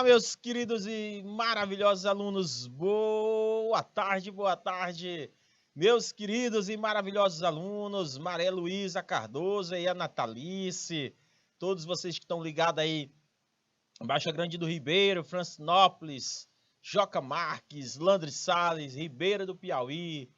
Olá, meus queridos e maravilhosos alunos. Boa tarde, boa tarde. Meus queridos e maravilhosos alunos, Maria Luísa Cardoso e a Natalice, todos vocês que estão ligados aí, Baixa Grande do Ribeiro, Francinópolis, Joca Marques, Landre Salles, Ribeira do Piauí,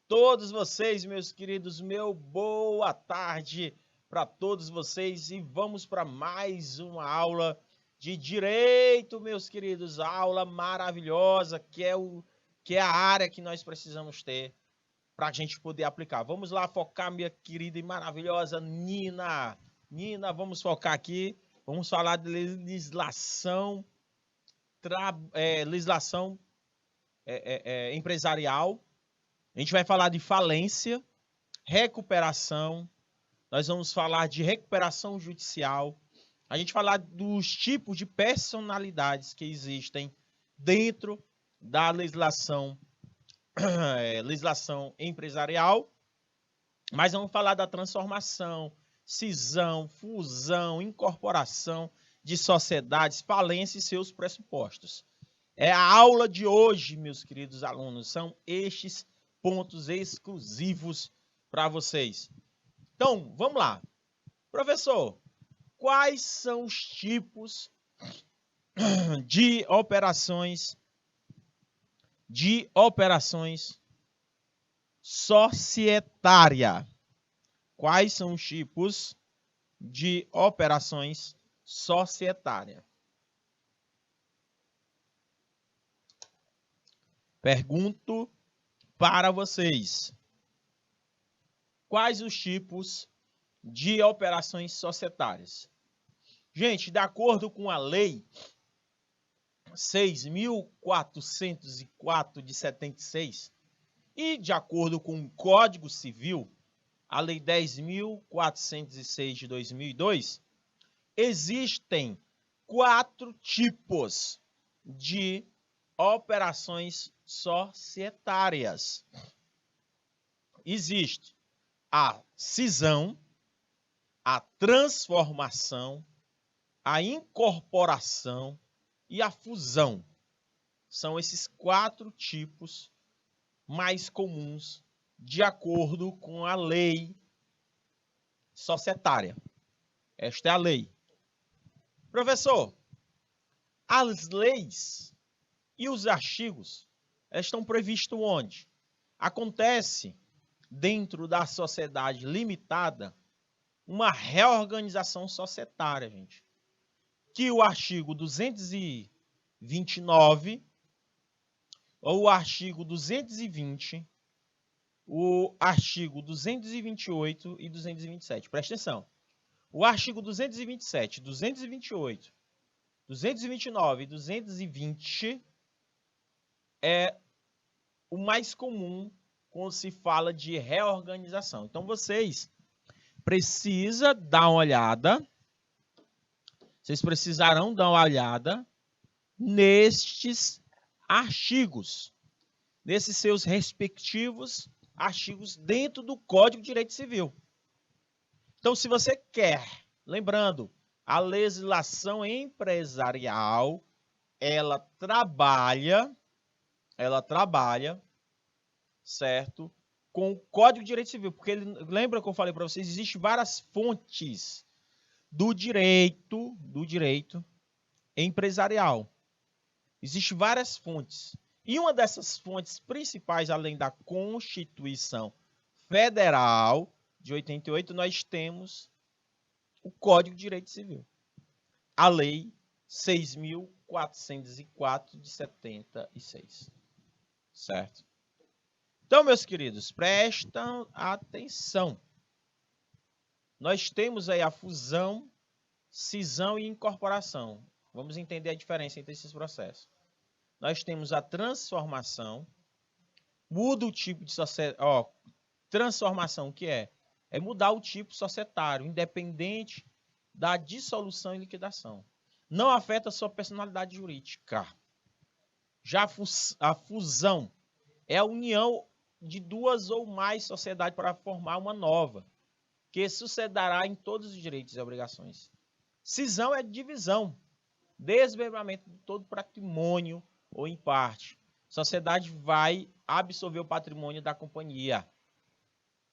todos vocês, meus queridos, meu boa tarde para todos vocês e vamos para mais uma aula de direito, meus queridos, aula maravilhosa, que é a área que nós precisamos ter para a gente poder aplicar. Vamos lá focar, minha querida e maravilhosa Nina. Nina, vamos focar aqui, vamos falar de legislação, empresarial. A gente vai falar de falência, recuperação, nós vamos falar de recuperação judicial, a gente vai falar dos tipos de personalidades que existem dentro da legislação empresarial, mas vamos falar da transformação, cisão, fusão, incorporação de sociedades, falência e seus pressupostos. É a aula de hoje, meus queridos alunos, são estes pontos exclusivos para vocês. Então, vamos lá. Professor, quais são os tipos de operações societárias? Quais são os tipos de operações societárias? Pergunto para vocês. Quais os tipos de operações societárias? Gente, de acordo com a lei 6.404 de 76 e de acordo com o Código Civil, a lei 10.406 de 2002, existem 4 tipos de operações societárias. Existe a cisão, a transformação, a incorporação e a fusão. São esses 4 tipos mais comuns de acordo com a lei societária. Esta é a lei. Professor, as leis e os artigos estão previstos onde? Acontece dentro da sociedade limitada uma reorganização societária, gente. Que o artigo 229, ou o artigo 220, o artigo 228 e 227. Presta atenção. O artigo 227, 228, 229 e 220 é o mais comum quando se fala de reorganização. Então, vocês precisam dar uma olhada, vocês precisarão dar uma olhada nestes artigos, nesses seus respectivos artigos dentro do Código de Direito Civil. Então, se você quer, lembrando, a legislação empresarial, ela trabalha, certo, com o Código de Direito Civil, porque lembra que eu falei para vocês, existem várias fontes do direito empresarial. Existem várias fontes. E uma dessas fontes principais, além da Constituição Federal de 88, nós temos o Código de Direito Civil. A Lei 6.404 de 76. Certo? Então, meus queridos, prestam atenção. Nós temos aí a fusão, cisão e incorporação. Vamos entender a diferença entre esses processos. Nós temos a transformação, muda o tipo de societário. Transformação, o que é? É mudar o tipo societário, independente da dissolução e liquidação. Não afeta a sua personalidade jurídica. Já a fusão é a união de 2 ou mais sociedades para formar uma nova, que sucederá em todos os direitos e obrigações. Cisão é divisão. Desmembramento de todo patrimônio ou em parte. A sociedade vai absorver o patrimônio da companhia.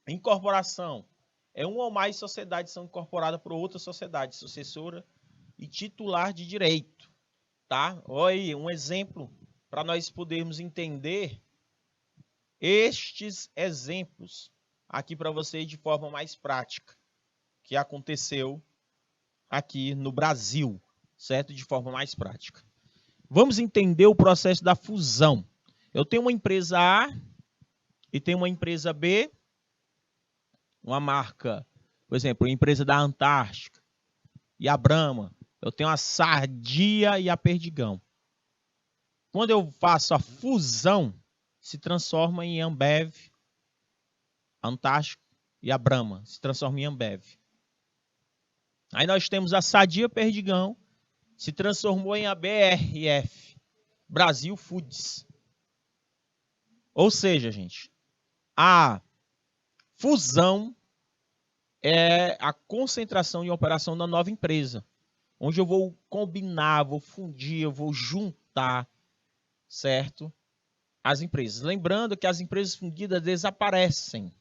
Incorporação. É uma ou mais sociedades são incorporadas por outra sociedade, sucessora e titular de direito. Tá? Olha aí, um exemplo para nós podermos entender estes exemplos aqui para vocês de forma mais prática, que aconteceu aqui no Brasil, certo? De forma mais prática. Vamos entender o processo da fusão. Eu tenho uma empresa A e tenho uma empresa B, uma marca, por exemplo, a empresa da Antártica e a Brahma. Eu tenho a Sadia e a Perdigão. Quando eu faço a fusão, se transforma em Ambev, Antártica e a Brahma, se transforma em Ambev. Aí nós temos a Sadia Perdigão, se transformou em ABRF, Brasil Foods. Ou seja, gente, a fusão é a concentração e operação da nova empresa, onde eu vou combinar, vou fundir, eu vou juntar, certo? As empresas. Lembrando que as empresas fundidas desaparecem,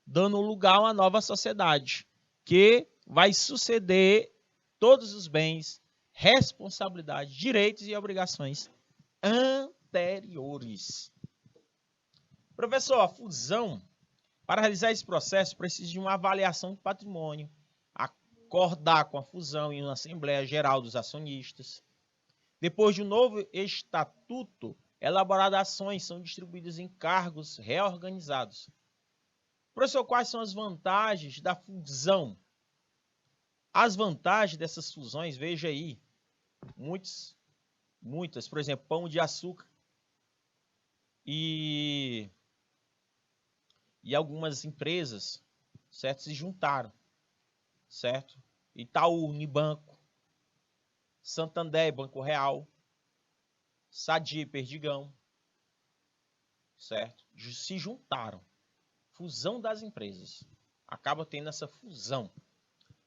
dando lugar a uma nova sociedade, que vai suceder todos os bens, responsabilidades, direitos e obrigações anteriores. Professor, a fusão, para realizar esse processo, precisa de uma avaliação de patrimônio, acordar com a fusão em uma Assembleia Geral dos Acionistas. Depois de um novo estatuto, elaboradas ações são distribuídas em cargos reorganizados. Professor, quais são as vantagens da fusão? As vantagens dessas fusões, veja aí, muitas, por exemplo, Pão de Açúcar e algumas empresas, certo, se juntaram, certo? Itaú, Unibanco, Santander, Banco Real, Sadia e Perdigão, certo? Se juntaram. Fusão das empresas. Acaba tendo essa fusão.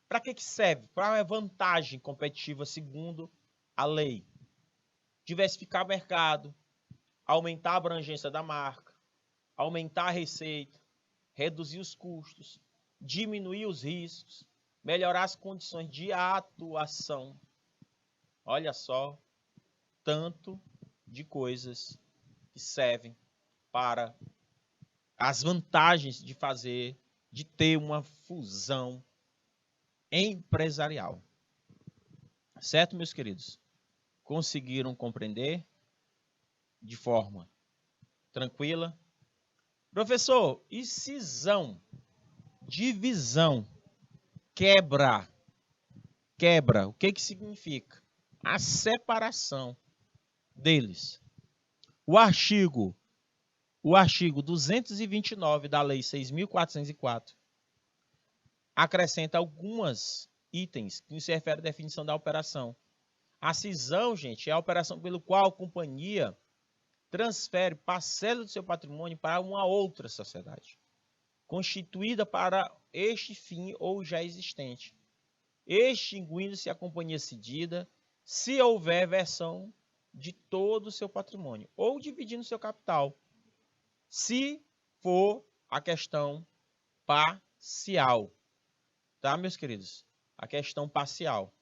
Para que serve? Para a vantagem competitiva segundo a lei. Diversificar o mercado, aumentar a abrangência da marca, aumentar a receita, reduzir os custos, diminuir os riscos, melhorar as condições de atuação. Olha só, tanto de coisas que servem para as vantagens de ter uma fusão empresarial. Certo, meus queridos? Conseguiram compreender de forma tranquila? Professor, e cisão, divisão, quebra, o que significa? A separação deles. O artigo 229 da Lei 6.404 acrescenta alguns itens que se referem à definição da operação. A cisão, gente, é a operação pelo qual a companhia transfere parcela do seu patrimônio para uma outra sociedade, constituída para este fim ou já existente, extinguindo-se a companhia cedida, se houver versão de todo o seu patrimônio, ou dividindo seu capital, se for a questão parcial. Tá, meus queridos? A questão parcial.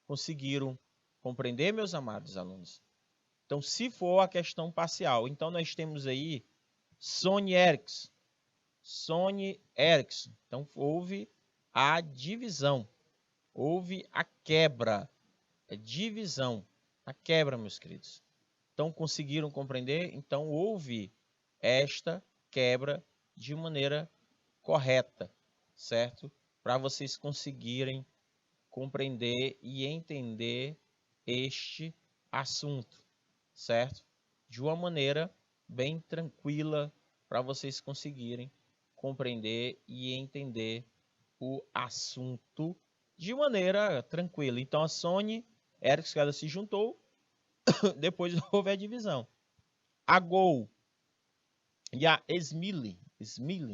Conseguiram compreender, meus amados alunos? Então, se for a questão parcial, então nós temos aí Sony Ericsson. Então, houve a divisão, houve a quebra, a divisão, a quebra, meus queridos. Então, conseguiram compreender? Então, houve esta quebra de maneira correta, certo? Para vocês conseguirem compreender e entender este assunto, certo? De uma maneira bem tranquila, para vocês conseguirem compreender e entender o assunto de maneira tranquila. Então, a Sony Ericsson, ela se juntou, depois houve a divisão. A Gol e a Smile,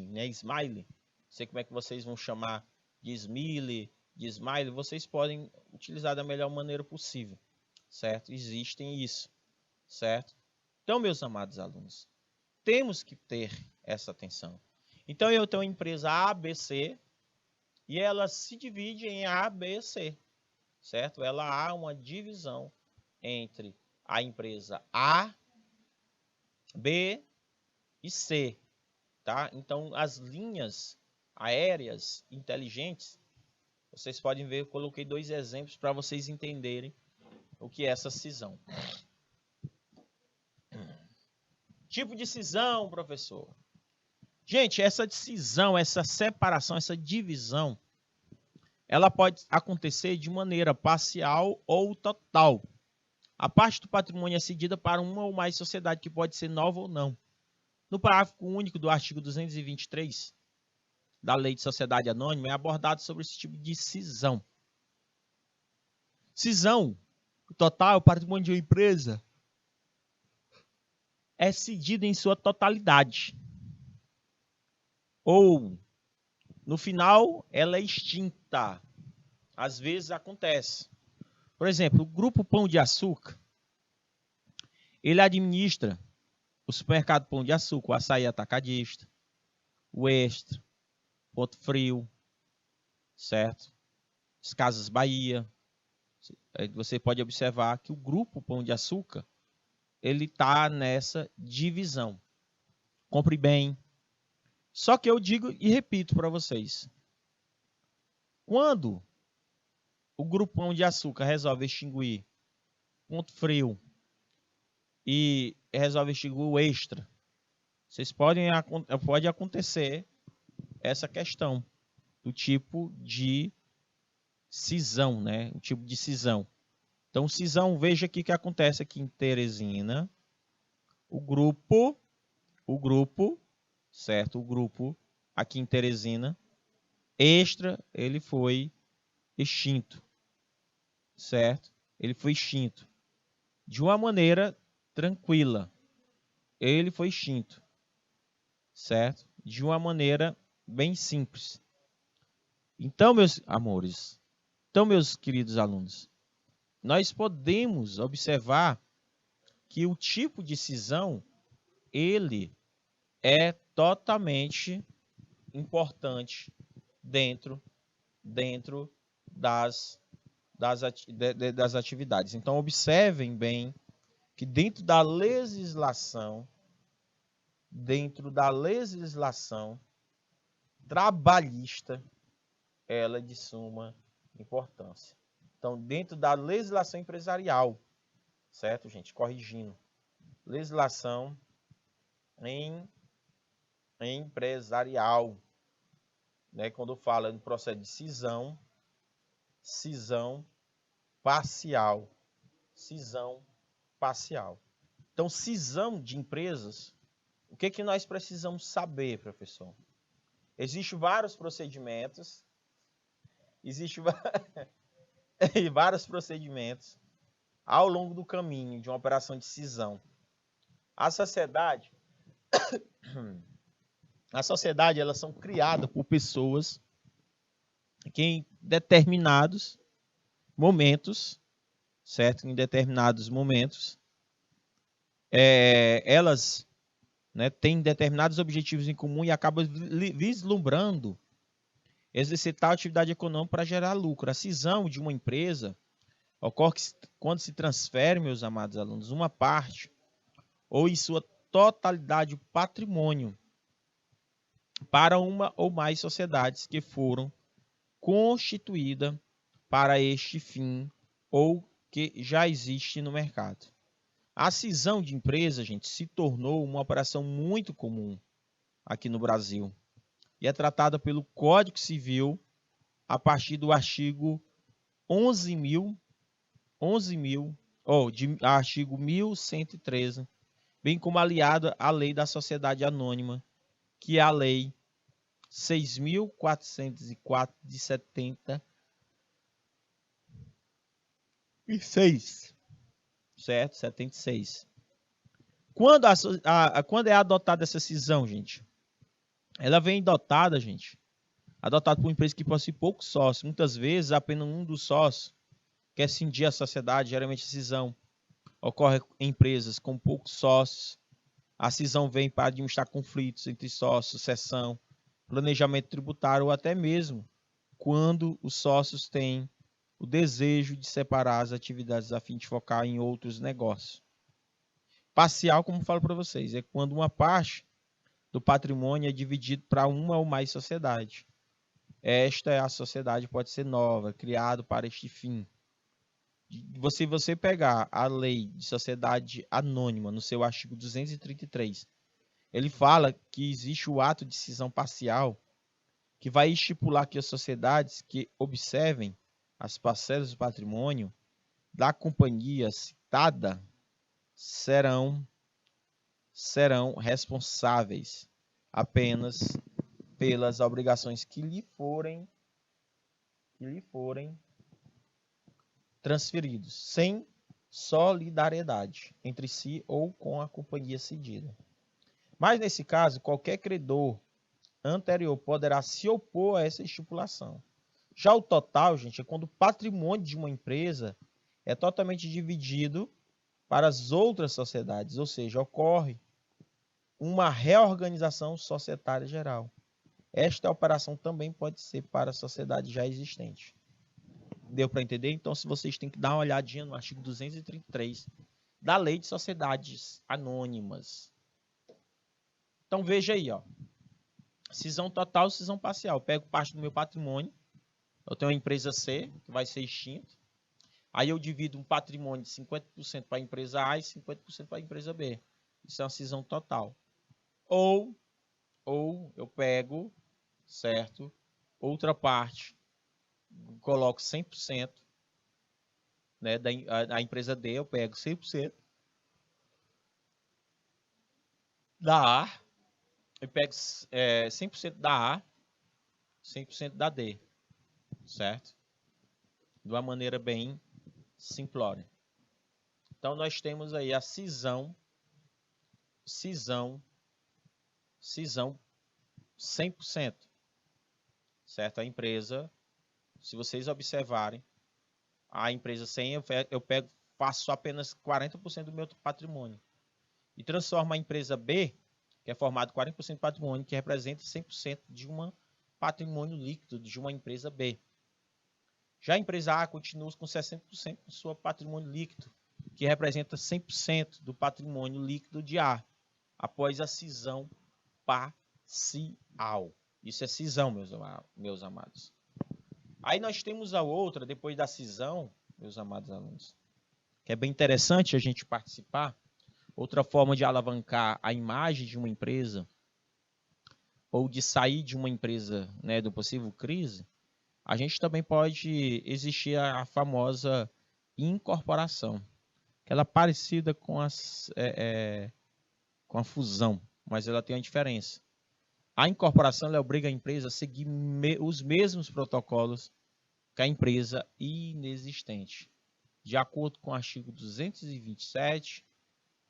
né? Smile, não sei como é que vocês vão chamar de Smile, de Smile, vocês podem utilizar da melhor maneira possível, certo? Existem isso, certo? Então, meus amados alunos, temos que ter essa atenção. Então, eu tenho a empresa ABC e ela se divide em A, B e C, certo? Ela há uma divisão entre a empresa A, B e C, tá? Então, as linhas aéreas inteligentes, vocês podem ver, eu coloquei 2 exemplos para vocês entenderem o que é essa cisão. Tipo de cisão, professor. Gente, essa cisão, essa separação, essa divisão, ela pode acontecer de maneira parcial ou total. A parte do patrimônio é cedida para uma ou mais sociedades, que pode ser nova ou não. No parágrafo único do artigo 223 da Lei de Sociedade Anônima é abordado sobre esse tipo de cisão. Cisão total, o patrimônio de uma empresa é cedido em sua totalidade. Ou, no final, ela é extinta. Às vezes acontece. Por exemplo, o Grupo Pão de Açúcar, ele administra o supermercado Pão de Açúcar, o Açaí Atacadista, o Extra, Ponto Frio, certo? As Casas Bahia. Você pode observar que o Grupo Pão de Açúcar, ele está nessa divisão. Compre bem. Só que eu digo e repito para vocês. Quando o Grupo Pão de Açúcar resolve extinguir Ponto Frio e resolve extinguir o Extra, pode acontecer essa questão do tipo de cisão, né? O tipo de cisão. Então, cisão, veja aqui o que acontece aqui em Teresina. O grupo, certo? O grupo aqui em Teresina, Extra, ele foi extinto, certo? Ele foi extinto de uma maneira tranquila. Ele foi extinto, certo? De uma maneira bem simples. Então, meus amores, meus queridos alunos, nós podemos observar que o tipo de cisão, ele é totalmente importante dentro das atividades. Então, observem bem que dentro da legislação trabalhista, ela é de suma importância. Então, dentro da legislação empresarial, certo, gente? Corrigindo. Legislação empresarial, né? Quando fala no processo de cisão parcial. Então, cisão de empresas, o que nós precisamos saber, professor? Existem vários procedimentos, ao longo do caminho de uma operação de cisão. A sociedade, elas são criadas por pessoas que em determinados momentos, certo? Em determinados momentos, elas, né, têm determinados objetivos em comum e acabam vislumbrando exercitar a atividade econômica para gerar lucro. A cisão de uma empresa ocorre quando se transfere, meus amados alunos, uma parte ou em sua totalidade o patrimônio para uma ou mais sociedades que foram constituídas para este fim ou que já existe no mercado. A cisão de empresa, gente, se tornou uma operação muito comum aqui no Brasil e é tratada pelo Código Civil a partir do artigo 11.113, bem como aliado à Lei da Sociedade Anônima, que é a Lei 6.404 de 76, certo? 76. Quando é adotada essa cisão, gente? Ela vem adotada por uma empresa que possui poucos sócios, muitas vezes apenas um dos sócios, quer cindir a sociedade, geralmente a cisão ocorre em empresas com poucos sócios. A cisão vem para administrar conflitos entre sócios, sucessão, planejamento tributário ou até mesmo quando os sócios têm o desejo de separar as atividades a fim de focar em outros negócios. Parcial, como falo para vocês, é quando uma parte do patrimônio é dividido para uma ou mais sociedades. Esta é a sociedade, pode ser nova, criado para este fim. Se você pegar a lei de sociedade anônima no seu artigo 233, ele fala que existe o ato de cisão parcial que vai estipular que as sociedades que observem as parcelas do patrimônio da companhia citada serão responsáveis apenas pelas obrigações que lhe forem transferidos, sem solidariedade entre si ou com a companhia cedida. Mas, nesse caso, qualquer credor anterior poderá se opor a essa estipulação. Já o total, gente, é quando o patrimônio de uma empresa é totalmente dividido para as outras sociedades, ou seja, ocorre uma reorganização societária geral. Esta operação também pode ser para a sociedade já existente. Deu para entender? Então, se vocês têm que dar uma olhadinha no artigo 233 da Lei de Sociedades Anônimas. Então, veja aí, ó. Cisão total, cisão parcial. Eu pego parte do meu patrimônio. Eu tenho uma empresa C, que vai ser extinta. Aí eu divido um patrimônio de 50% para a empresa A e 50% para a empresa B. Isso é uma cisão total. Ou eu pego, certo, outra parte, coloco 100%, né, da empresa D, eu pego 100% da A, eu pego 100% da A, 100% da D, certo? De uma maneira bem simplória. Então, nós temos aí a cisão 100%, certo? A empresa, se vocês observarem, a empresa 100, eu pego, faço apenas 40% do meu patrimônio e transformo a empresa B, que é formado 40% do patrimônio, que representa 100% de um patrimônio líquido de uma empresa B. Já a empresa A continua com 60% do seu patrimônio líquido, que representa 100% do patrimônio líquido de A, após a cisão parcial. Isso é cisão, meus amados. Aí nós temos a outra, depois da cisão, meus amados alunos, que é bem interessante a gente participar. Outra forma de alavancar a imagem de uma empresa ou de sair de uma empresa, né, do possível crise, a gente também pode existir a famosa incorporação, que ela é parecida com a fusão, mas ela tem uma diferença. A incorporação ela obriga a empresa a seguir os mesmos protocolos que a empresa inexistente, de acordo com o artigo 227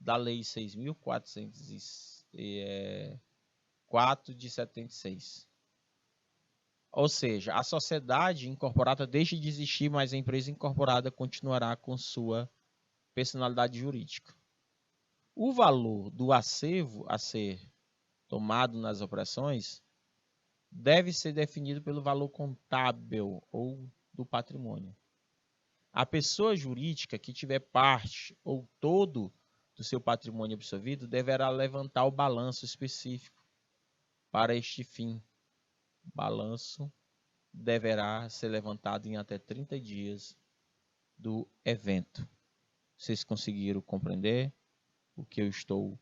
da Lei 6.404 de 76. Ou seja, a sociedade incorporada deixa de existir, mas a empresa incorporada continuará com sua personalidade jurídica. O valor do acervo a ser tomado nas operações deve ser definido pelo valor contábil ou do patrimônio. A pessoa jurídica que tiver parte ou todo do seu patrimônio absorvido deverá levantar o balanço específico para este fim. O balanço deverá ser levantado em até 30 dias do evento. Vocês conseguiram compreender o que eu estou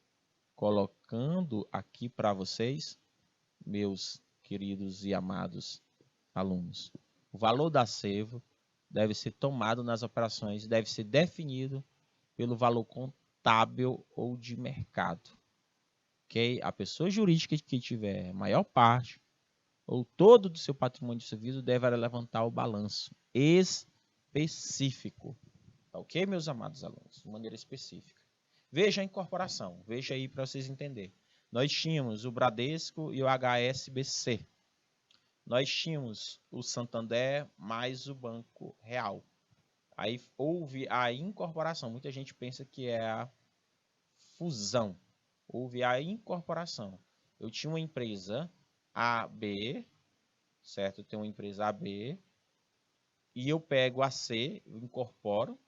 colocando aqui para vocês, meus queridos e amados alunos? O valor da acervo deve ser tomado nas operações, deve ser definido pelo valor contábil ou de mercado. Okay? A pessoa jurídica que tiver maior parte ou todo do seu patrimônio absorvido deverá levantar o balanço específico. Tá ok, meus amados alunos? De maneira específica. Veja a incorporação, veja aí para vocês entenderem. Nós tínhamos o Bradesco e o HSBC. Nós tínhamos o Santander mais o Banco Real. Aí houve a incorporação. Muita gente pensa que é a fusão. Houve a incorporação. Eu tinha uma empresa AB, certo? Eu tenho uma empresa AB e eu pego a C, eu incorporo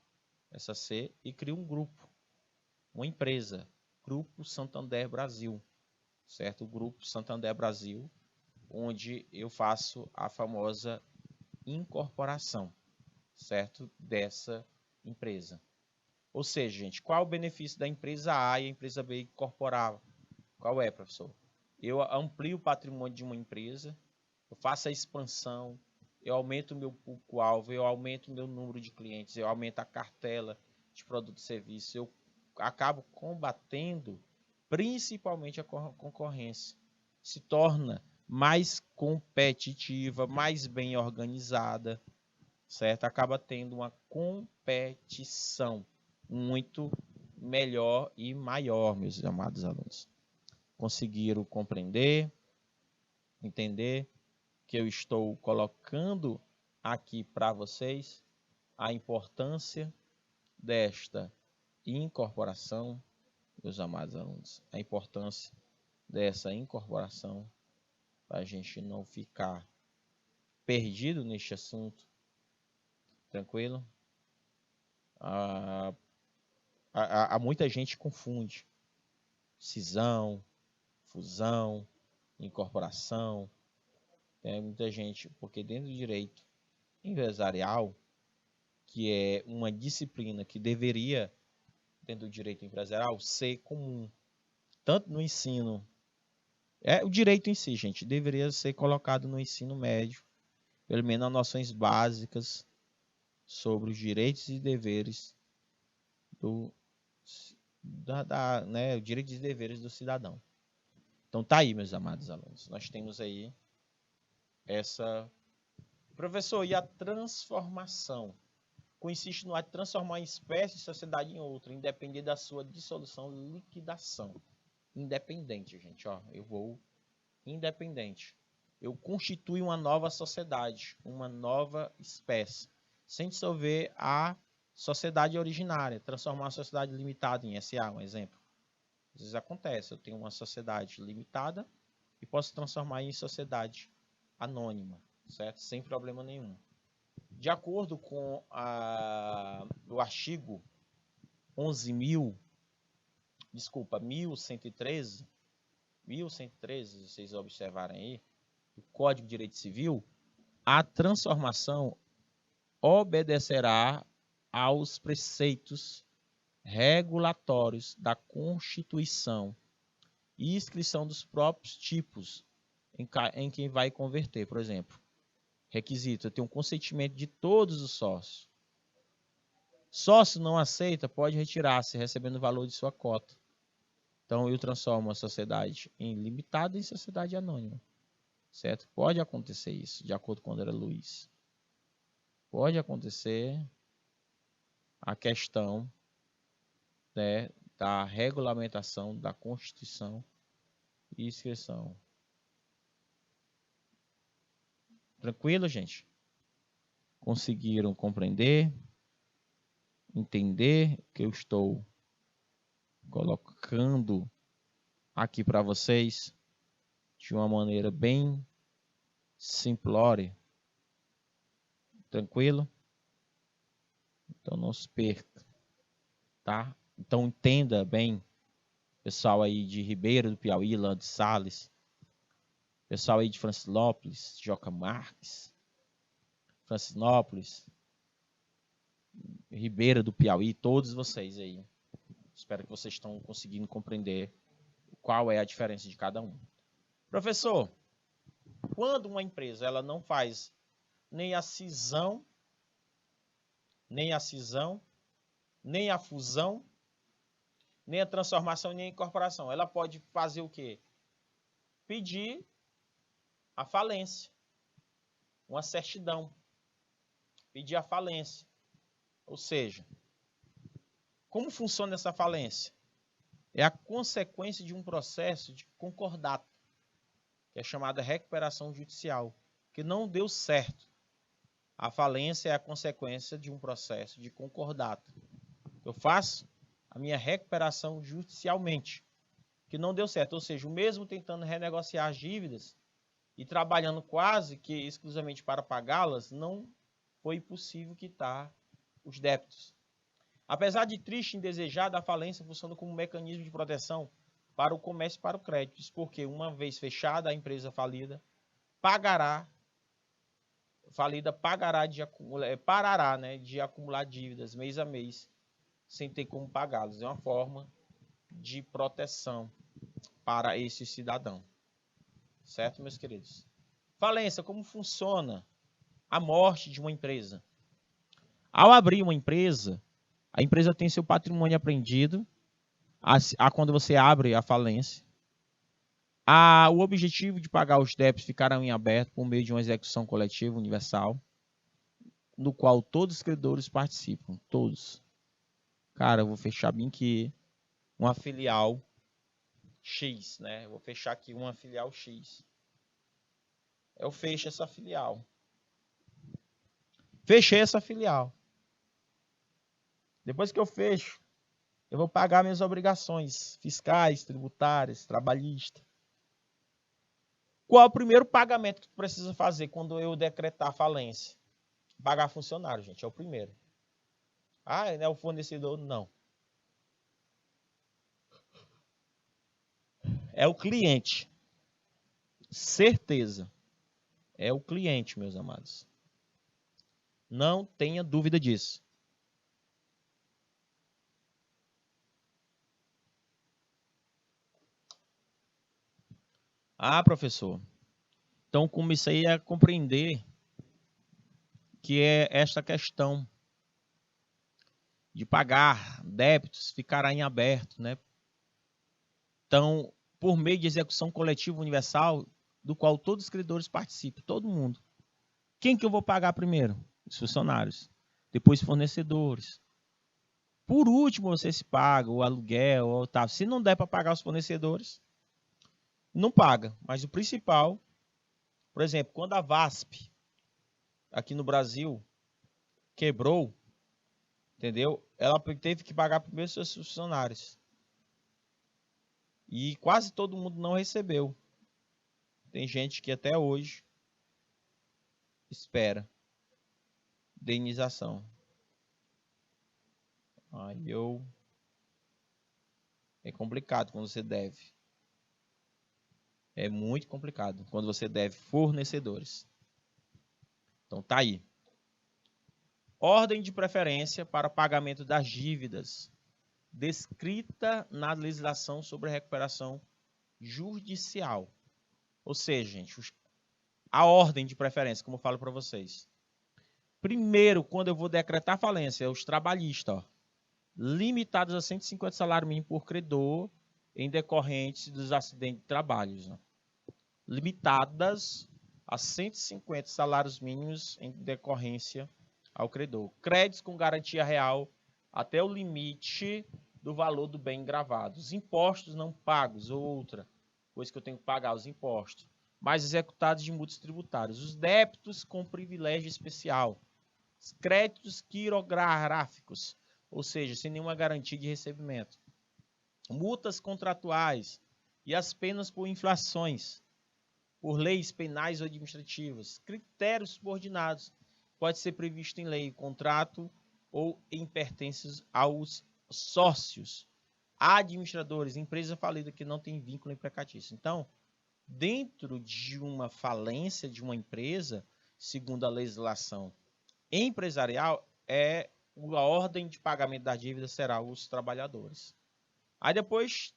essa C e crio um grupo, uma empresa, Grupo Santander Brasil, certo? O Grupo Santander Brasil, onde eu faço a famosa incorporação, certo? Dessa empresa. Ou seja, gente, qual o benefício da empresa A e a empresa B incorporar? Qual é, professor? Eu amplio o patrimônio de uma empresa, eu faço a expansão, eu aumento o meu público-alvo, eu aumento o meu número de clientes, eu aumento a cartela de produtos e serviços, eu acabo combatendo principalmente a concorrência. Se torna mais competitiva, mais bem organizada, certo? Acaba tendo uma competição muito melhor e maior, meus amados alunos. Conseguiram compreender, entender que eu estou colocando aqui para vocês a importância desta incorporação, meus amados alunos, a importância dessa incorporação para a gente não ficar perdido neste assunto, tranquilo? Há muita gente que confunde cisão, fusão, incorporação. Tem muita gente, porque dentro do direito empresarial, que é uma disciplina que deveria, dentro do direito empresarial, ser comum, tanto no ensino, o direito em si, gente, deveria ser colocado no ensino médio, pelo menos as noções básicas sobre os direitos e deveres né, direitos e deveres do cidadão. Então tá aí, meus amados alunos, nós temos aí essa... Professor, e a transformação? Consiste no ato de transformar uma espécie de sociedade em outra, independente da sua dissolução e liquidação. Independente, gente, ó, eu vou independente. Eu constituo uma nova sociedade, uma nova espécie, sem dissolver a sociedade originária, transformar a sociedade limitada em SA, um exemplo. Às vezes acontece, eu tenho uma sociedade limitada e posso transformar em sociedade anônima, certo? Sem problema nenhum. De acordo com o artigo 11.113, se vocês observarem aí, do Código de Direito Civil, a transformação obedecerá aos preceitos regulatórios da Constituição e inscrição dos próprios tipos em quem vai converter. Por exemplo, requisito, eu tenho um consentimento de todos os sócios. Sócio não aceita, pode retirar-se, recebendo o valor de sua cota. Então, eu transformo a sociedade em limitada em sociedade anônima. Certo? Pode acontecer isso, de acordo com o André Luiz. Pode acontecer a questão, né, da regulamentação da Constituição e inscrição. Tranquilo, gente? Conseguiram compreender? Entender que eu estou colocando aqui para vocês de uma maneira bem simplória? Tranquilo? Então não se perca, tá? Então entenda bem, pessoal aí de Ribeira do Piauí, Lã de Sales, pessoal aí de Francinópolis, Joca Marques, Francinópolis, Ribeira do Piauí, todos vocês aí. Espero que vocês estão conseguindo compreender qual é a diferença de cada um. Professor, quando uma empresa ela não faz nem a cisão, nem a fusão, nem a transformação, nem a incorporação, ela pode fazer o quê? Pedir a falência, uma certidão, pedir a falência. Ou seja, como funciona essa falência? É a consequência de um processo de concordato, que é chamada recuperação judicial, que não deu certo. A falência é a consequência de um processo de concordata. Eu faço a minha recuperação judicialmente, que não deu certo. Ou seja, o mesmo tentando renegociar as dívidas e trabalhando quase que exclusivamente para pagá-las, não foi possível quitar os débitos. Apesar de triste e indesejada, a falência funciona como um mecanismo de proteção para o comércio e para o crédito, porque uma vez fechada a empresa falida, parará de acumular dívidas mês a mês, sem ter como pagá-las. É uma forma de proteção para esse cidadão. Certo, meus queridos? Falência, como funciona a morte de uma empresa? Ao abrir uma empresa, a empresa tem seu patrimônio apreendido, quando você abre a falência. O objetivo de pagar os débitos ficará em aberto por meio de uma execução coletiva universal, no qual todos os credores participam, todos. Cara, eu vou fechar bem aqui uma filial X, né? Eu vou fechar aqui uma filial X. Eu fecho essa filial. Fechei essa filial. Depois que eu fecho, eu vou pagar minhas obrigações fiscais, tributárias, trabalhistas. Qual é o primeiro pagamento que tu precisa fazer quando eu decretar falência? Pagar funcionário, gente, é o primeiro. Não é o fornecedor, não. É o cliente. Certeza. É o cliente, meus amados. Não tenha dúvida disso. Professor. Então comecei a compreender que é esta questão de pagar débitos ficará em aberto, né? Então, por meio de execução coletiva universal, do qual todos os credores participam, todo mundo. Quem que eu vou pagar primeiro? Os funcionários. Depois fornecedores. Por último, você se paga o aluguel, ou tá. Se não der para pagar os fornecedores, não paga. Mas o principal, por exemplo, quando a VASP aqui no Brasil quebrou, entendeu? Ela teve que pagar primeiro seus funcionários. E quase todo mundo não recebeu. Tem gente que até hoje espera indenização. É complicado quando você deve. É muito complicado quando você deve fornecedores. Então tá aí. Ordem de preferência para pagamento das dívidas, descrita na legislação sobre recuperação judicial. Ou seja, gente, a ordem de preferência, como eu falo para vocês. Primeiro, quando eu vou decretar falência, os trabalhistas, limitados a 150 salário mínimo por credor em decorrentes dos acidentes de trabalho. Limitadas a 150 salários mínimos em decorrência ao credor. Créditos com garantia real até o limite do valor do bem gravado. Os impostos não pagos, outra coisa que eu tenho que pagar, os impostos. Mais executados de multas tributárias. Os débitos com privilégio especial. Os créditos quirográficos, ou seja, sem nenhuma garantia de recebimento. Multas contratuais e as penas por infrações, por leis penais ou administrativas. Critérios subordinados. Pode ser previsto em lei, contrato ou em pertences aos sócios, administradores, empresa falida que não tem vínculo empregatício. Então, dentro de uma falência de uma empresa, segundo a legislação empresarial, a ordem de pagamento da dívida será os trabalhadores. Aí depois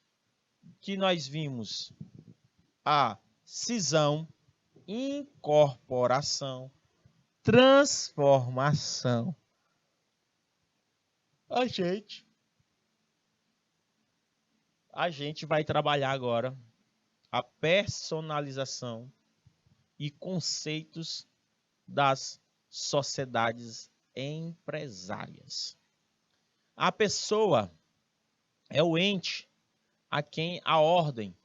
que nós vimos a cisão, incorporação, transformação, a gente vai trabalhar agora a personalização e conceitos das sociedades empresárias. A pessoa é o ente a quem a ordem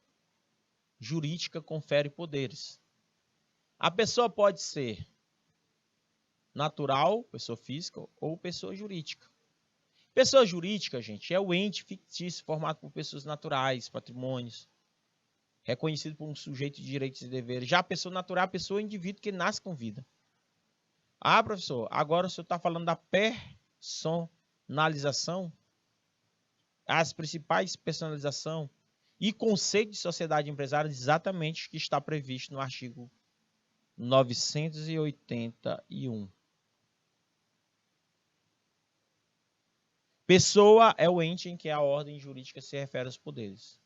jurídica confere poderes. A pessoa pode ser natural, pessoa física ou pessoa jurídica. Pessoa jurídica, gente, é o ente fictício formado por pessoas naturais, patrimônios, reconhecido por um sujeito de direitos e deveres. Já a pessoa natural é a pessoa, indivíduo que nasce com vida. Ah, professor, agora o senhor está falando da personalização, as principais personalização e conceito de sociedade empresária, exatamente que está previsto no artigo 981. Pessoa é o ente em que a ordem jurídica se refere aos poderes.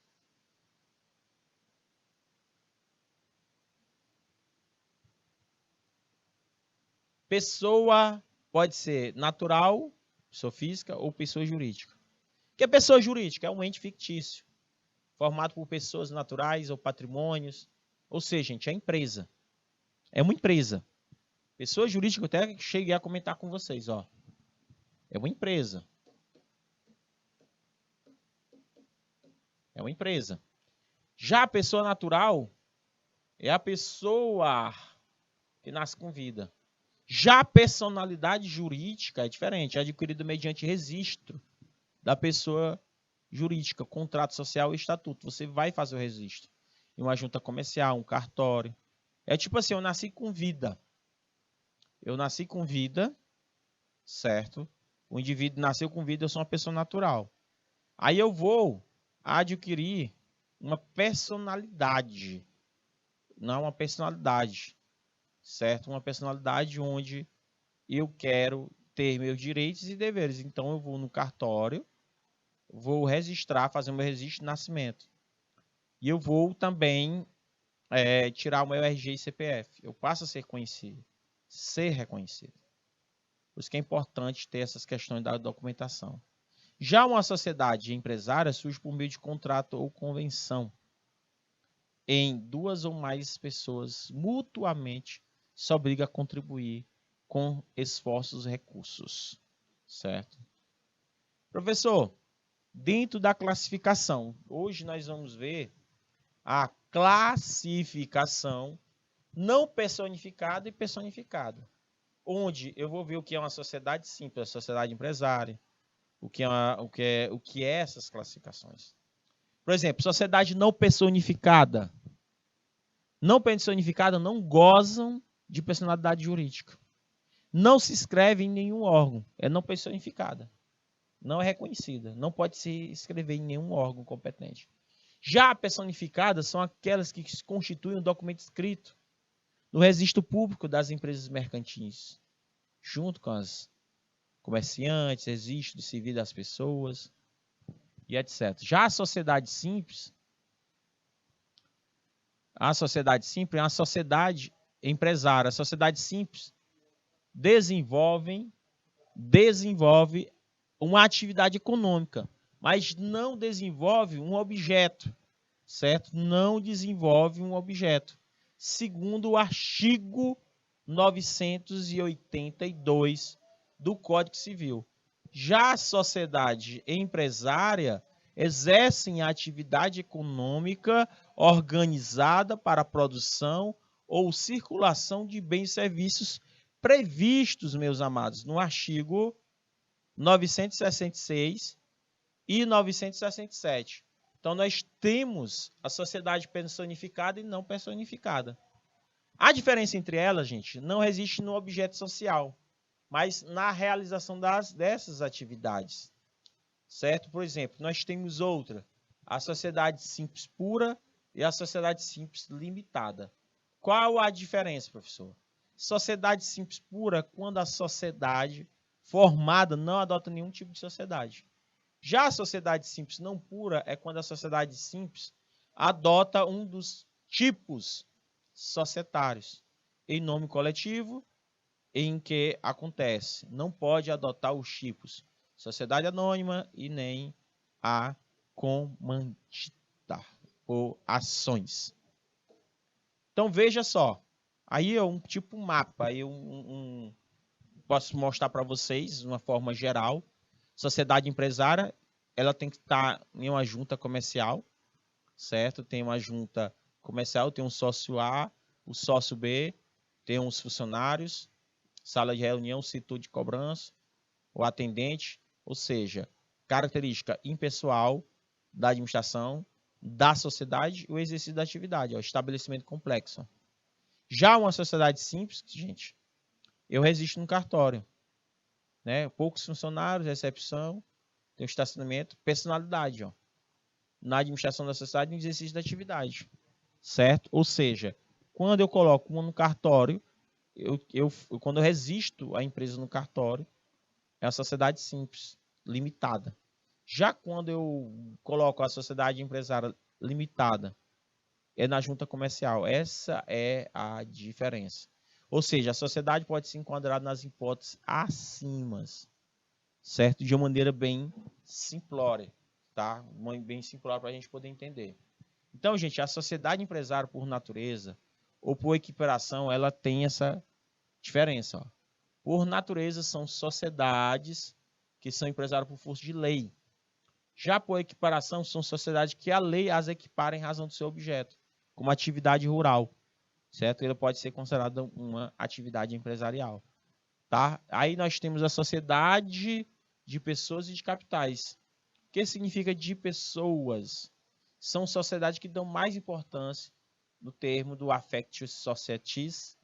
Pessoa pode ser natural, pessoa física ou pessoa jurídica. O que é pessoa jurídica? É um ente fictício, formado por pessoas naturais ou patrimônios. Ou seja, gente, é empresa. É uma empresa. Pessoa jurídica, eu até cheguei a comentar com vocês, ó. É uma empresa. É uma empresa. Já a pessoa natural é a pessoa que nasce com vida. Já a personalidade jurídica é diferente, é adquirida mediante registro da pessoa jurídica, contrato social e estatuto. Você vai fazer o registro em uma junta comercial, um cartório. É tipo assim, eu nasci com vida. Eu nasci com vida, certo? O indivíduo nasceu com vida, eu sou uma pessoa natural. Aí eu vou adquirir uma personalidade. Não uma personalidade, certo? Uma personalidade onde eu quero ter meus direitos e deveres. Então eu vou no cartório, vou registrar, fazer o meu registro de nascimento. E eu vou também tirar o meu RG e CPF. Eu passo a ser conhecido, ser reconhecido. Por isso que é importante ter essas questões da documentação. Já uma sociedade empresária surge por meio de contrato ou convenção em duas ou mais pessoas mutuamente se obriga a contribuir com esforços e recursos, certo? Professor, dentro da classificação, hoje nós vamos ver a classificação não personificada e personificada, onde eu vou ver o que é uma sociedade simples, a sociedade empresária, o que é essas classificações. Por exemplo, sociedade não personificada. Não personificada não gozam de personalidade jurídica. Não se inscreve em nenhum órgão, é não personificada. Não é reconhecida, não pode se inscrever em nenhum órgão competente. Já personificadas são aquelas que constituem um documento escrito no registro público das empresas mercantis, junto com as comerciantes, registro civil das pessoas e etc. Já a sociedade simples é uma sociedade empresária. A sociedade simples desenvolve uma atividade econômica, mas não desenvolve um objeto, certo? Não desenvolve um objeto, segundo o artigo 982 do Código Civil. Já a sociedade empresária exerce a atividade econômica organizada para a produção ou circulação de bens e serviços previstos, meus amados, no artigo 966 e 967. Então, nós temos a sociedade personificada e não personificada. A diferença entre elas, gente, não resiste no objeto social, mas na realização dessas atividades, certo? Por exemplo, nós temos outra, a sociedade simples pura e a sociedade simples limitada. Qual a diferença, professor? Sociedade simples pura, quando a sociedade formada não adota nenhum tipo de sociedade. Já a sociedade simples não pura é quando a sociedade simples adota um dos tipos societários em nome coletivo em que acontece. Não pode adotar os tipos sociedade anônima e nem a comandita ou ações. Então veja só, aí é um tipo mapa, aí posso mostrar para vocês de uma forma geral. Sociedade empresária, ela tem que estar em uma junta comercial, certo? Tem uma junta comercial, tem um sócio A, o sócio B, tem uns funcionários, sala de reunião, setor de cobrança, o atendente, ou seja, característica impessoal da administração, da sociedade e o exercício da atividade, o estabelecimento complexo. Já uma sociedade simples, gente, eu resisto no cartório, né? Poucos funcionários, recepção, tem o estacionamento, personalidade, ó, na administração da sociedade e no exercício da atividade, certo? Ou seja, quando eu coloco uma no cartório, quando eu resisto a empresa no cartório, é a sociedade simples, limitada. Já quando eu coloco a sociedade empresária limitada, é na junta comercial. Essa é a diferença. Ou seja, a sociedade pode se enquadrar nas hipóteses acima, certo? De uma maneira bem simplória, tá? Bem simplória para a gente poder entender. Então, gente, a sociedade empresária por natureza ou por equiparação, ela tem essa diferença, ó. Por natureza, são sociedades que são empresárias por força de lei. Já por equiparação, são sociedades que a lei as equipara em razão do seu objeto, como atividade rural, certo? Ele pode ser considerado uma atividade empresarial, tá? Aí nós temos a sociedade de pessoas e de capitais. O que significa de pessoas? São sociedades que dão mais importância no termo do affectio societis,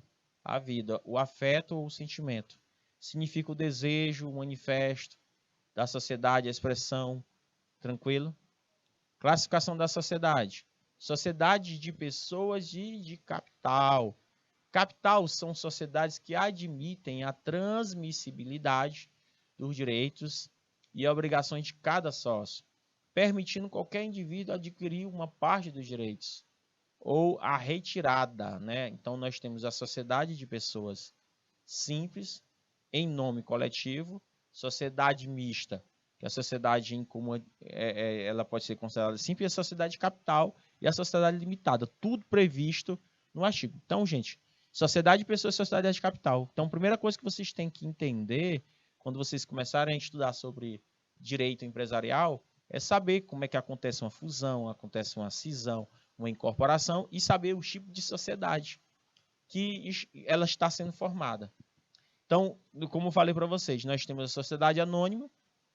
a vida, o afeto ou o sentimento. Significa o desejo, o manifesto da sociedade, a expressão, tranquilo? Classificação da sociedade. Sociedade de pessoas e de capital. Capital são sociedades que admitem a transmissibilidade dos direitos e obrigações de cada sócio, permitindo qualquer indivíduo adquirir uma parte dos direitos ou a retirada, né? Então nós temos a sociedade de pessoas simples em nome coletivo, sociedade mista, que a sociedade em comum ela pode ser considerada simples, a sociedade de capital e a sociedade limitada, tudo previsto no artigo. Então, gente, sociedade de pessoas e sociedade de capital. Então, a primeira coisa que vocês têm que entender quando vocês começarem a estudar sobre direito empresarial é saber como é que acontece uma fusão, acontece uma cisão, uma incorporação e saber o tipo de sociedade que ela está sendo formada. Então, como eu falei para vocês, nós temos a sociedade anônima,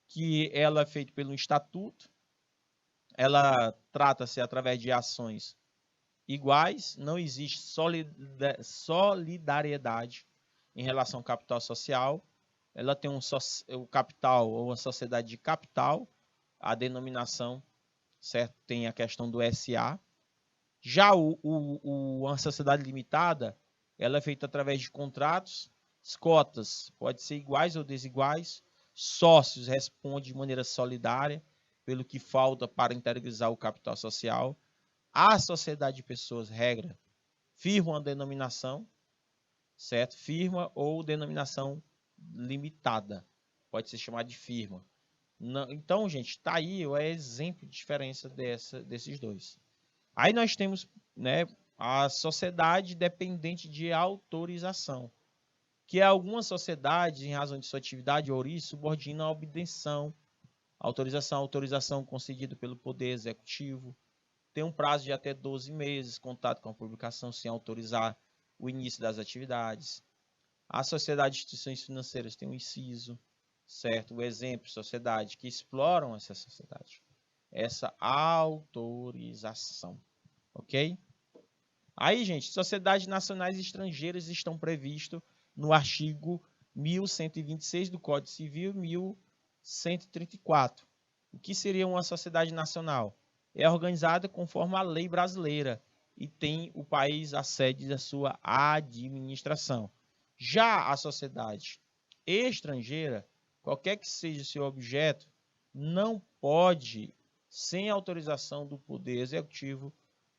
que ela é feita pelo estatuto, ela trata-se através de ações iguais, não existe solidariedade em relação ao capital social, ela tem o capital ou a sociedade de capital, a denominação, certo? Tem a questão do SA. Já a sociedade limitada, ela é feita através de contratos, cotas, pode ser iguais ou desiguais, sócios respondem de maneira solidária pelo que falta para integrizar o capital social. A sociedade de pessoas, regra, firma uma denominação, certo? Firma ou denominação limitada, pode ser chamada de firma. Não, então, gente, está aí o exemplo de diferença desses dois. Aí nós temos, né, a sociedade dependente de autorização, que é algumas sociedades, em razão de sua atividade ou origem, subordinam a obtenção, autorização concedida pelo Poder Executivo, tem um prazo de até 12 meses, contato com a publicação sem autorizar o início das atividades. A sociedade de instituições financeiras tem um inciso, certo? O exemplo, sociedade que exploram essa sociedade. Essa autorização, ok? Aí, gente, sociedades nacionais e estrangeiras estão previstos no artigo 1126 do Código Civil, 1134. O que seria uma sociedade nacional? É organizada conforme a lei brasileira e tem o país a sede da sua administração. Já a sociedade estrangeira, qualquer que seja seu objeto, não pode, sem autorização do Poder Executivo,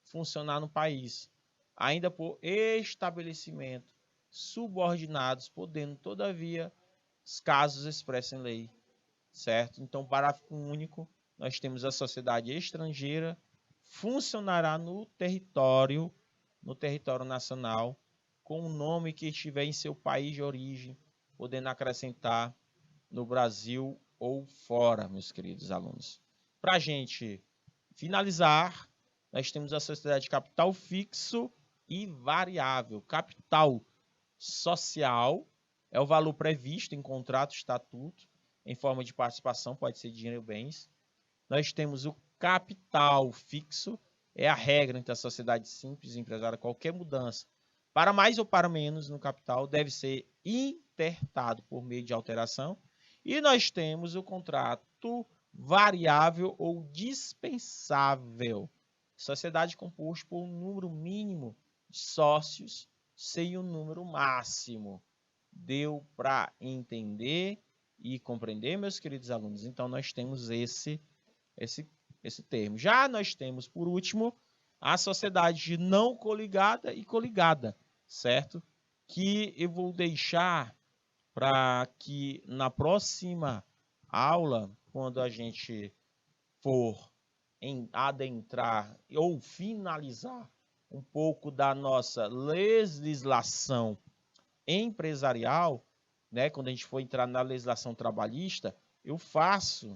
funcionar no país, ainda por estabelecimento subordinados, podendo, todavia, os casos expressos em lei, certo? Então, parágrafo único, nós temos a sociedade estrangeira, funcionará no território nacional, com o nome que estiver em seu país de origem, podendo acrescentar no Brasil ou fora, meus queridos alunos. Para a gente finalizar, nós temos a sociedade de capital fixo e variável. Capital social, é o valor previsto em contrato, estatuto, em forma de participação, pode ser dinheiro ou bens. Nós temos o capital fixo, é a regra entre a sociedade simples e empresária. Qualquer mudança, para mais ou para menos no capital, deve ser interditado por meio de alteração. E nós temos o contrato variável ou dispensável. Sociedade composta por um número mínimo de sócios sem um número máximo. Deu para entender e compreender, meus queridos alunos? Então, nós temos esse termo. Já nós temos, por último, a sociedade não coligada e coligada, certo? Que eu vou deixar para que na próxima aula, quando a gente for adentrar ou finalizar um pouco da nossa legislação empresarial, né, quando a gente for entrar na legislação trabalhista, eu faço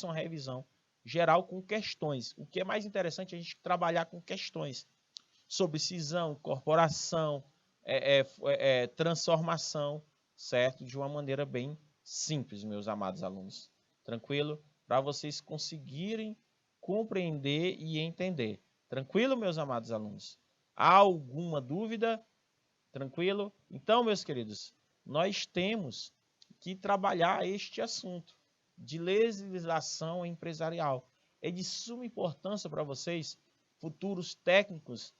uma revisão geral com questões. O que é mais interessante é a gente trabalhar com questões sobre cisão, incorporação, transformação, certo? De uma maneira bem simples, meus amados alunos. Tranquilo? Para vocês conseguirem compreender e entender. Tranquilo, meus amados alunos? Há alguma dúvida? Tranquilo? Então, meus queridos, nós temos que trabalhar este assunto de legislação empresarial. É de suma importância para vocês, futuros técnicos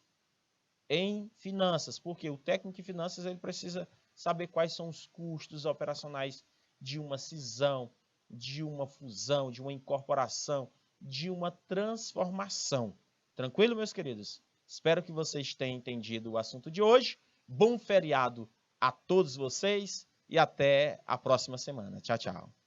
em finanças, porque o técnico em finanças ele precisa saber quais são os custos operacionais de uma cisão, de uma fusão, de uma incorporação, de uma transformação. Tranquilo, meus queridos? Espero que vocês tenham entendido o assunto de hoje. Bom feriado a todos vocês e até a próxima semana. Tchau, tchau.